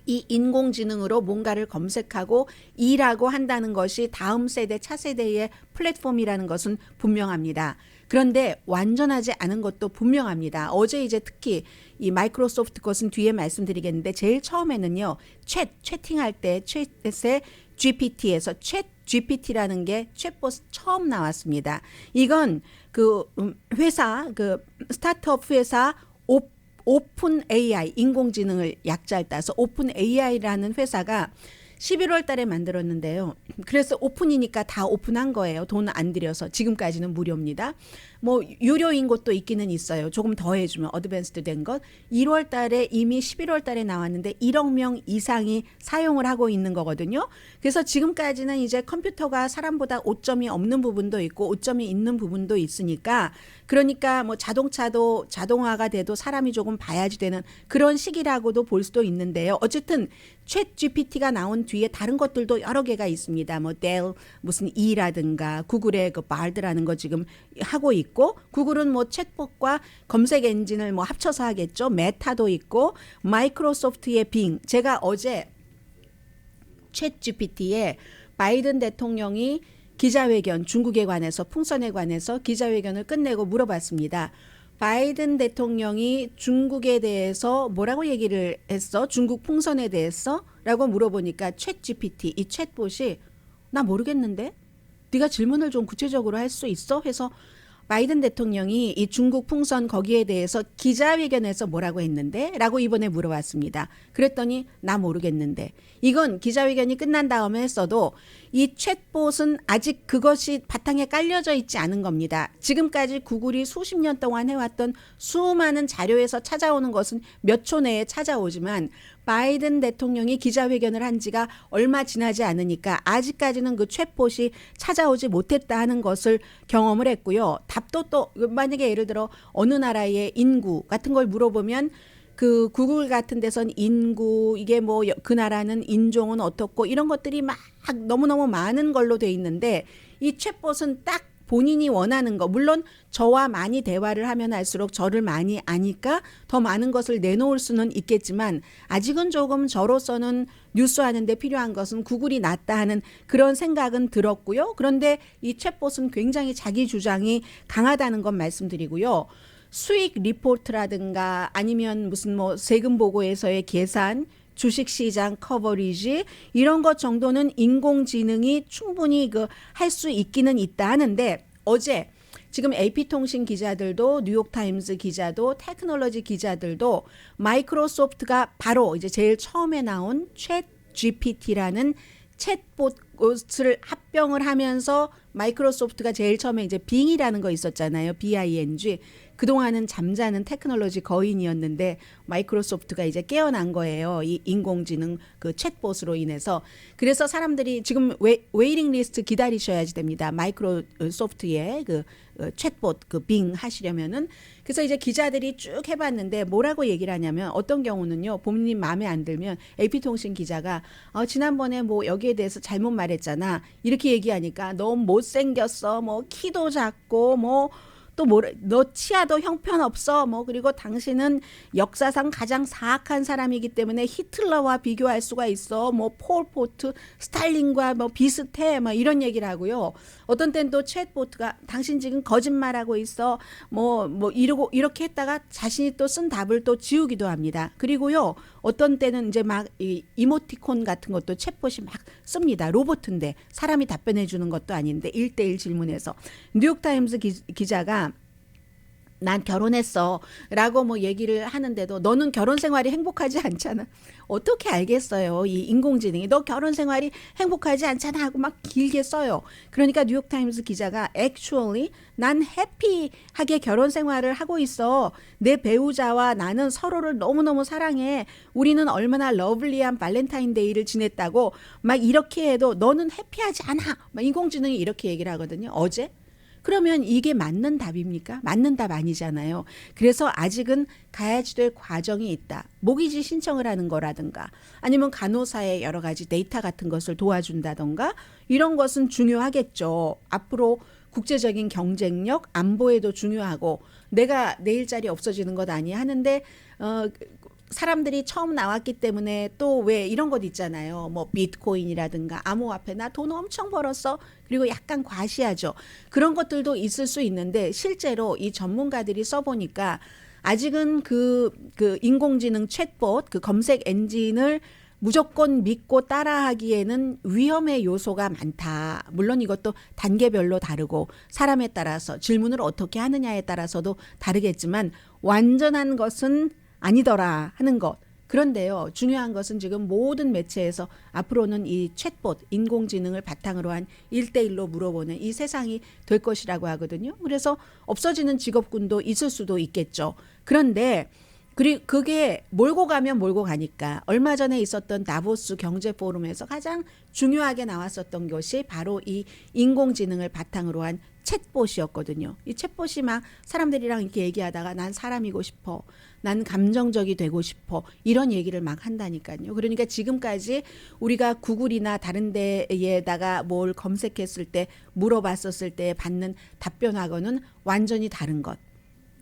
이 인공지능으로 뭔가를 검색하고 일하고 한다는 것이 다음 세대, 차세대의 플랫폼이라는 것은 분명합니다. 그런데 완전하지 않은 것도 분명합니다. 어제 이제 특히 이 마이크로소프트 것은 뒤에 말씀드리겠는데 제일 처음에는요. 채팅할 때 챗의 GPT에서 챗 GPT라는 게 챗봇 처음 나왔습니다. 이건 그 회사, 그 스타트업 회사 오픈 AI 인공지능을 약자를 따서 오픈 AI라는 회사가 11월 달에 만들었는데요. 그래서 오픈이니까 다 오픈한 거예요. 돈 안 들여서. 지금까지는 무료입니다. 뭐 유료인 것도 있기는 있어요. 조금 더 해주면 어드밴스드 된 것. 1월 달에 이미 11월 달에 나왔는데 1억 명 이상이 사용을 하고 있는 거거든요. 그래서 지금까지는 이제 컴퓨터가 사람보다 오점이 없는 부분도 있고 오점이 있는 부분도 있으니까 그러니까 뭐 자동차도 자동화가 돼도 사람이 조금 봐야지 되는 그런 시기라고도 볼 수도 있는데요. 어쨌든 챗 GPT가 나온 뒤에 다른 것들도 여러 개가 있습니다. 뭐 델 무슨 E라든가 구글의 그 바드라는 거 지금 하고 있고 구글은 뭐 챗봇과 검색 엔진을 뭐 합쳐서 하겠죠. 메타도 있고 마이크로소프트의 빙. 제가 어제 챗 GPT에 바이든 대통령이 기자회견 중국에 관해서 풍선에 관해서 기자회견을 끝내고 물어봤습니다. 바이든 대통령이 중국에 대해서 뭐라고 얘기를 했어? 중국 풍선에 대해서? 라고 물어보니까 챗 GPT, 이 챗봇이 나 모르겠는데? 네가 질문을 좀 구체적으로 할 수 있어? 해서 바이든 대통령이 이 중국 풍선 거기에 대해서 기자회견에서 뭐라고 했는데? 라고 이번에 물어봤습니다. 그랬더니 나 모르겠는데. 이건 기자회견이 끝난 다음에 했어도 이 챗봇은 아직 그것이 바탕에 깔려져 있지 않은 겁니다. 지금까지 구글이 수십 년 동안 해왔던 수많은 자료에서 찾아오는 것은 몇 초 내에 찾아오지만 바이든 대통령이 기자회견을 한 지가 얼마 지나지 않으니까 아직까지는 그 챗봇이 찾아오지 못했다 하는 것을 경험을 했고요. 답도 또 만약에 예를 들어 어느 나라의 인구 같은 걸 물어보면 그 구글 같은 데선 인구 이게 뭐 그 나라는 인종은 어떻고 이런 것들이 막 너무너무 많은 걸로 돼 있는데 이 챗봇은 딱 본인이 원하는 거 물론 저와 많이 대화를 하면 할수록 저를 많이 아니까 더 많은 것을 내놓을 수는 있겠지만 아직은 조금 저로서는 뉴스하는 데 필요한 것은 구글이 낫다 하는 그런 생각은 들었고요. 그런데 이 챗봇은 굉장히 자기 주장이 강하다는 건 말씀드리고요. 수익 리포트라든가 아니면 무슨 뭐 세금 보고에서의 계산 주식시장 커버리지 이런 것 정도는 인공지능이 충분히 그 할 수 있기는 있다 하는데 어제 지금 AP통신 기자들도 뉴욕타임스 기자도 테크놀로지 기자들도 마이크로소프트가 바로 이제 제일 처음에 나온 챗 GPT라는 챗봇을 합병을 하면서 마이크로소프트가 제일 처음에 이제 빙이라는 거 있었잖아요. BING. 그동안은 잠자는 테크놀로지 거인이었는데 마이크로소프트가 이제 깨어난 거예요. 이 인공지능 그 챗봇으로 인해서. 그래서 사람들이 지금 웨이팅 리스트 기다리셔야지 됩니다. 마이크로소프트의 그 챗봇 그 빙 하시려면은. 그래서 이제 기자들이 쭉 해봤는데 뭐라고 얘기를 하냐면 어떤 경우는요. 본인 마음에 안 들면 AP통신 기자가 지난번에 뭐 여기에 대해서 잘못 말했잖아. 이렇게 얘기하니까 너무 못생겼어. 뭐 키도 작고 뭐 또 너 치아도 형편없어. 뭐 그리고 당신은 역사상 가장 사악한 사람이기 때문에 히틀러와 비교할 수가 있어. 뭐 폴포트, 스탈린과 뭐 비슷해. 뭐 이런 얘기를 하고요. 어떤 때는 또 챗보트가 당신 지금 거짓말하고 있어. 뭐 이러고 이렇게 했다가 자신이 또 쓴 답을 또 지우기도 합니다. 그리고요. 어떤 때는 이제 막 이모티콘 같은 것도 챗봇이 막 씁니다. 로봇인데 사람이 답변해 주는 것도 아닌데 1대1 질문에서 뉴욕타임스 기자가 난 결혼했어 라고 뭐 얘기를 하는데도 너는 결혼 생활이 행복하지 않잖아. 어떻게 알겠어요. 이 인공지능이 너 결혼 생활이 행복하지 않잖아 하고 막 길게 써요. 그러니까 뉴욕타임스 기자가 actually 난 해피하게 결혼 생활을 하고 있어. 내 배우자와 나는 서로를 너무너무 사랑해. 우리는 얼마나 러블리한 발렌타인데이를 지냈다고 막 이렇게 해도 너는 해피하지 않아. 막 인공지능이 이렇게 얘기를 하거든요. 어제. 그러면 이게 맞는 답입니까? 맞는 답 아니잖아요. 그래서 아직은 가야지 될 과정이 있다. 모기지 신청을 하는 거라든가 아니면 간호사의 여러 가지 데이터 같은 것을 도와준다던가 이런 것은 중요하겠죠. 앞으로 국제적인 경쟁력, 안보에도 중요하고 내가 내 일자리 없어지는 것 아니야 하는데 사람들이 처음 나왔기 때문에 또 왜 이런 것 있잖아요. 뭐 비트코인이라든가 암호화폐 나 돈 엄청 벌었어. 그리고 약간 과시하죠. 그런 것들도 있을 수 있는데 실제로 이 전문가들이 써보니까 아직은 그 인공지능 챗봇 그 검색 엔진을 무조건 믿고 따라하기에는 위험의 요소가 많다. 물론 이것도 단계별로 다르고 사람에 따라서 질문을 어떻게 하느냐에 따라서도 다르겠지만 완전한 것은 아니더라 하는 것. 그런데요. 중요한 것은 지금 모든 매체에서 앞으로는 이 챗봇 인공지능을 바탕으로 한 1대1로 물어보는 이 세상이 될 것이라고 하거든요. 그래서 없어지는 직업군도 있을 수도 있겠죠. 그런데 그게 몰고 가면 몰고 가니까 얼마 전에 있었던 다보스 경제 포럼에서 가장 중요하게 나왔었던 것이 바로 이 인공지능을 바탕으로 한 챗봇이었거든요. 이 챗봇이 막 사람들이랑 이렇게 얘기하다가 난 사람이고 싶어. 난 감정적이 되고 싶어. 이런 얘기를 막 한다니까요. 그러니까 지금까지 우리가 구글이나 다른 데에다가 뭘 검색했을 때 물어봤었을 때 받는 답변하고는 완전히 다른 것.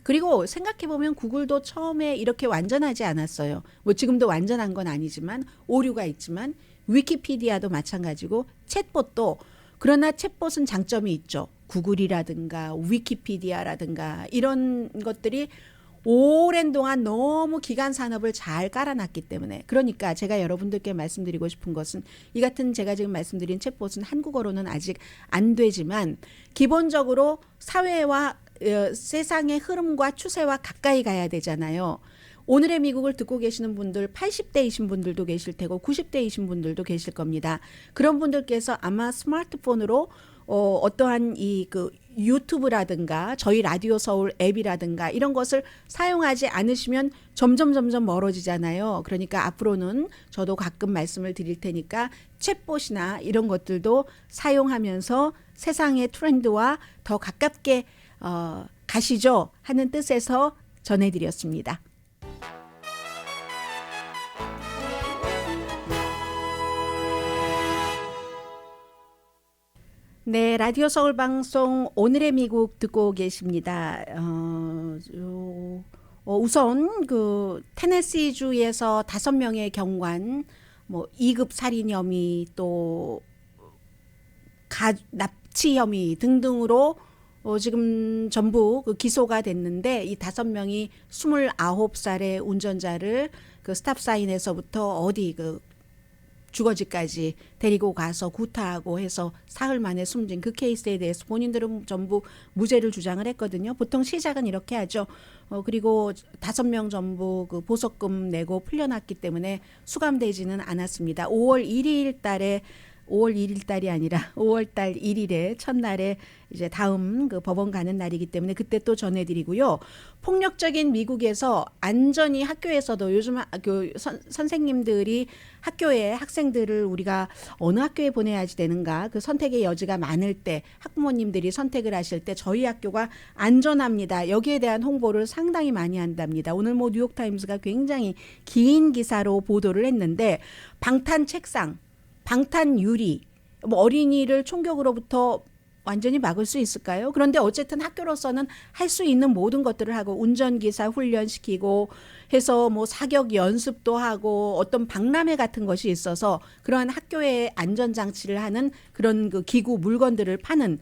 그리고 생각해보면 구글도 처음에 이렇게 완전하지 않았어요. 뭐 지금도 완전한 건 아니지만 오류가 있지만 위키피디아도 마찬가지고 챗봇도 그러나 챗봇은 장점이 있죠. 구글이라든가 위키피디아라든가 이런 것들이 오랜 동안 너무 기간 산업을 잘 깔아놨기 때문에, 그러니까 제가 여러분들께 말씀드리고 싶은 것은, 이 같은 제가 지금 말씀드린 챗봇은 한국어로는 아직 안 되지만 기본적으로 사회와 세상의 흐름과 추세와 가까이 가야 되잖아요. 오늘의 미국을 듣고 계시는 분들 80대이신 분들도 계실 테고 90대이신 분들도 계실 겁니다. 그런 분들께서 아마 스마트폰으로 어떠한 그 유튜브라든가 저희 라디오 서울 앱이라든가 이런 것을 사용하지 않으시면 점점 멀어지잖아요. 그러니까 앞으로는 저도 가끔 말씀을 드릴 테니까 챗봇이나 이런 것들도 사용하면서 세상의 트렌드와 더 가깝게 가시죠 하는 뜻에서 전해드렸습니다. 네, 라디오 서울 방송 오늘의 미국 듣고 계십니다. 우선 그 테네시주에서 5명의 경관, 뭐 2급 살인 혐의, 또 납치 혐의 등등으로 지금 전부 그 기소가 됐는데, 이 5명이 29살의 운전자를 그 스탑사인에서부터 어디 그 주거지까지 데리고 가서 구타하고 해서 사흘 만에 숨진 그 케이스에 대해서 본인들은 전부 무죄를 주장을 했거든요. 보통 시작은 이렇게 하죠. 그리고 5명 전부 그 보석금 내고 풀려났기 때문에 수감되지는 않았습니다. 5월 1일 달이 아니라 5월 달 1일에 첫날에 이제 다음 그 법원 가는 날이기 때문에 그때 또 전해드리고요. 폭력적인 미국에서 안전히 학교에서도 요즘 그 선생님들이 학교에 학생들을 우리가 어느 학교에 보내야지 되는가 그 선택의 여지가 많을 때 학부모님들이 선택을 하실 때 저희 학교가 안전합니다. 여기에 대한 홍보를 상당히 많이 한답니다. 오늘 뭐 뉴욕타임스가 굉장히 긴 기사로 보도를 했는데, 방탄 책상, 방탄 유리, 뭐 어린이를 총격으로부터 완전히 막을 수 있을까요? 그런데 어쨌든 학교로서는 할 수 있는 모든 것들을 하고 운전기사 훈련시키고 해서 뭐 사격 연습도 하고 어떤 박람회 같은 것이 있어서 그러한 학교의 안전장치를 하는 그런 그 기구 물건들을 파는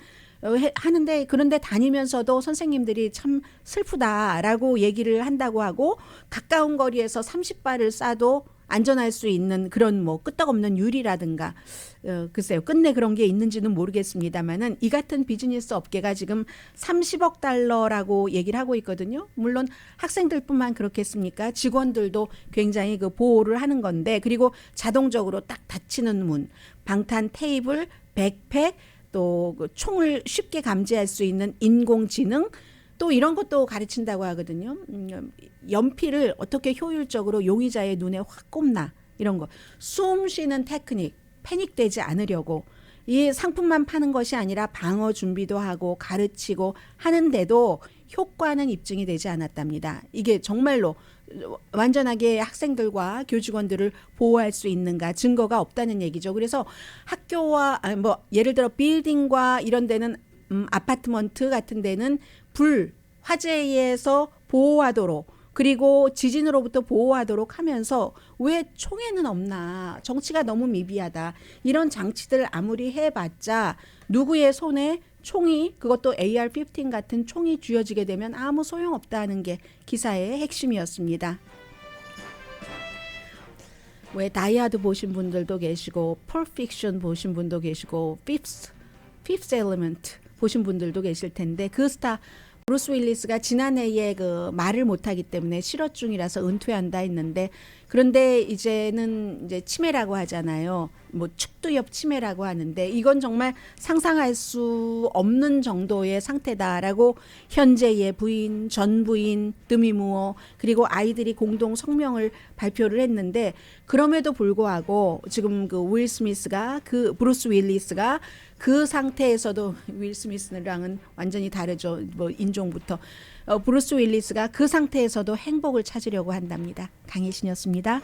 하는데, 그런데 다니면서도 선생님들이 참 슬프다라고 얘기를 한다고 하고, 가까운 거리에서 30발을 쏴도 안전할 수 있는 그런 뭐 끄떡없는 유리라든가 글쎄요, 끝내 그런 게 있는지는 모르겠습니다만은 이 같은 비즈니스 업계가 지금 30억 달러라고 얘기를 하고 있거든요. 물론 학생들뿐만 그렇겠습니까? 직원들도 굉장히 그 보호를 하는 건데, 그리고 자동적으로 딱 닫히는 문, 방탄 테이블, 백팩, 또 그 총을 쉽게 감지할 수 있는 인공지능, 또 이런 것도 가르친다고 하거든요. 연필을 어떻게 효율적으로 용의자의 눈에 확 꼽나, 이런 거. 숨 쉬는 테크닉, 패닉되지 않으려고 이 상품만 파는 것이 아니라 방어 준비도 하고 가르치고 하는데도 효과는 입증이 되지 않았답니다. 이게 정말로 완전하게 학생들과 교직원들을 보호할 수 있는가, 증거가 없다는 얘기죠. 그래서 학교와 뭐 예를 들어 빌딩과 이런 데는 아파트먼트 같은 데는 화재에 의해서 보호하도록, 그리고 지진으로부터 보호하도록 하면서 왜 총에는 없나, 정치가 너무 미비하다, 이런 장치들 아무리 해봤자 누구의 손에 총이, 그것도 AR-15 같은 총이 쥐어지게 되면 아무 소용없다는 게 기사의 핵심이었습니다. 왜 다이아드 보신 분들도 계시고, 펄픽션 보신 분도 계시고, Fifth Element 보신 분들도 계실 텐데, 그 스타 브루스 윌리스가 지난해에 그 말을 못하기 때문에 실어 중이라서 은퇴한다 했는데, 그런데 이제는 이제 치매라고 하잖아요. 뭐 축두엽 치매라고 하는데, 이건 정말 상상할 수 없는 정도의 상태다라고 현재의 부인, 전 부인, 드미무어, 그리고 아이들이 공동 성명을 발표를 했는데, 그럼에도 불구하고 지금 그 그 브루스 윌리스가 그 상태에서도, 윌 스미스랑은 완전히 다르죠. 뭐 인종부터. 브루스 윌리스가 그 상태에서도 행복을 찾으려고 한답니다. 강혜신이었습니다.